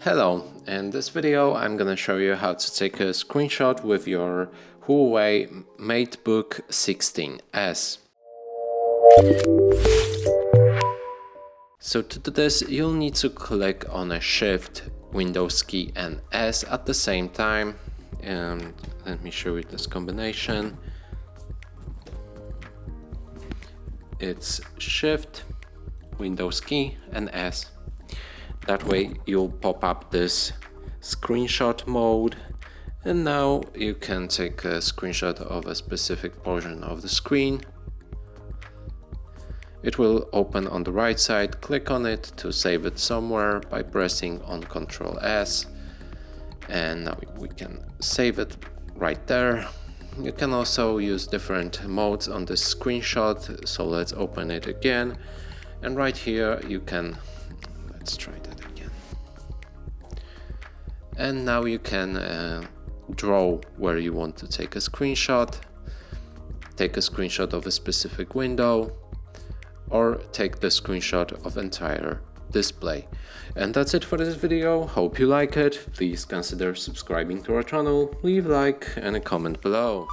Hello, in this video I'm gonna show you how to take a screenshot with your HUAWEI MateBook 16s. So to do this you'll need to click on a Shift, Windows key and S at the same time, and let me show you this combination. It's Shift, Windows key and S. That way you'll pop up this screenshot mode, and now you can take a screenshot of a specific portion of the screen. It will open on the right side. Click on it to save it somewhere by pressing on Ctrl S, and now we can save it right there. You can also use different modes on this screenshot, so let's open it again, and right here you can, let's try that again. And now you can draw where you want to take a screenshot of a specific window, or take the screenshot of entire display. And that's it for this video. Hope you like it. Please consider subscribing to our channel, leave a like and a comment below.